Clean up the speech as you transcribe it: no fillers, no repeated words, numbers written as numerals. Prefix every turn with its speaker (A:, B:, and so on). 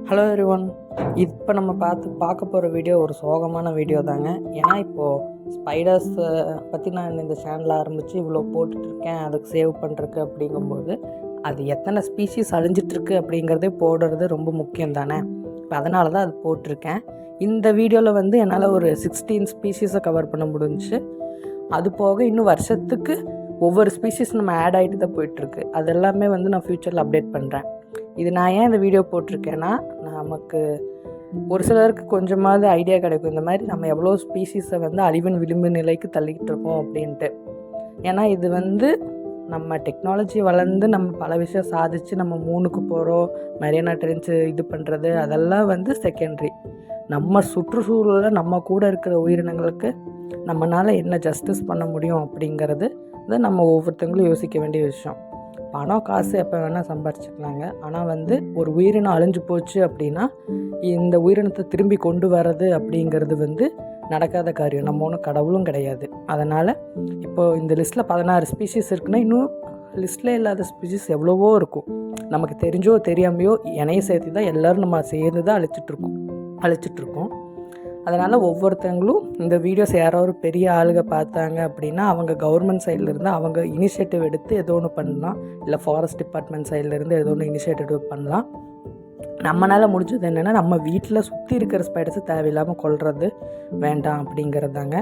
A: Hello everyone. இப்போ நம்ம பார்க்க போகிற வீடியோ ஒரு சோகமான வீடியோ தாங்க. ஏன்னா இப்போது ஸ்பைடர்ஸ் பற்றி நான் இந்த சேனலில் ஆரம்பித்து இவ்வளோ போட்டுட்ருக்கேன், அதுக்கு சேவ் பண்ணுறக்கு அப்படிங்கும்போது அது எத்தனை ஸ்பீஷீஸ் அழிஞ்சிட்ருக்கு அப்படிங்கிறதே போடுறது ரொம்ப முக்கியம் தானே. இப்போ அதனால தான் அது போட்டிருக்கேன். இந்த வீடியோவில் என்னால் ஒரு 16 ஸ்பீஷீஸை கவர் பண்ண முடிஞ்சிச்சு. அது போக இன்னும் வருஷத்துக்கு ஒவ்வொரு ஸ்பீஷீஸ் நம்ம ஆட் ஆகிட்டு தான் போயிட்டுருக்கு. அது எல்லாமே நான் ஃப்யூச்சரில் அப்டேட் பண்ணுறேன். இது நான் ஏன் இந்த வீடியோ போட்டிருக்கேன்னா, நமக்கு ஒரு சிலருக்கு கொஞ்சமாவது ஐடியா கிடைக்கும், இந்த மாதிரி நம்ம எவ்வளோ ஸ்பீஷீஸை அழிவின் விளிம்பு நிலைக்கு தள்ளிக்கிட்டு இருக்கோம் அப்படின்ட்டு. ஏன்னா இது நம்ம டெக்னாலஜி வளர்ந்து நம்ம பல விஷயம் சாதித்து நம்ம மூணுக்கு போகிறோம், மரியானா ட்ரென்ச்சு இது பண்ணுறது அதெல்லாம் செகண்டரி. நம்ம சுற்றுச்சூழலில் நம்ம கூட இருக்கிற உயிரினங்களுக்கு நம்மளால் என்ன ஜஸ்டிஸ் பண்ண முடியும் அப்படிங்கிறது நம்ம ஒவ்வொருத்தங்களும் யோசிக்க வேண்டிய விஷயம். பணம் காசு எப்போ வேணால் சம்பாரிச்சிக்கலாங்க. ஆனால் ஒரு உயிரினம் அழிஞ்சு போச்சு அப்படின்னா இந்த உயிரினத்தை திரும்பி கொண்டு வர்றது அப்படிங்கிறது நடக்காத காரியம். நம்ம ஒன்றும் கடவுளும் கிடையாது. அதனால் இப்போது இந்த லிஸ்ட்டில் 16 ஸ்பீஷீஸ் இருக்குன்னா இன்னும் லிஸ்ட்டில் இல்லாத ஸ்பீஷீஸ் எவ்வளவோ இருக்கும். நமக்கு தெரிஞ்சோ தெரியாமையோ இணைய சேர்த்து தான் எல்லோரும் நம்ம சேர்ந்து தான் அழிச்சிட்ருக்கோம். அதனால் ஒவ்வொருத்தங்களும் இந்த வீடியோஸ் யாரோ ஒரு பெரிய ஆளுக பார்த்தாங்க அப்படின்னா அவங்க கவர்மெண்ட் சைட்லேருந்து அவங்க இனிஷியேட்டிவ் எடுத்து ஏதோ ஒன்று பண்ணலாம், இல்லை ஃபாரஸ்ட் டிபார்ட்மெண்ட் சைட்லேருந்து ஏதோ ஒன்று இனிஷியேட்டிவ் பண்ணலாம். நம்மளால் முடிஞ்சது என்னென்னா நம்ம வீட்டில் சுற்றி இருக்கிற ஸ்பைடர்ஸை தேவையில்லாமல் கொல்றது வேண்டாம் அப்படிங்கிறது தாங்க.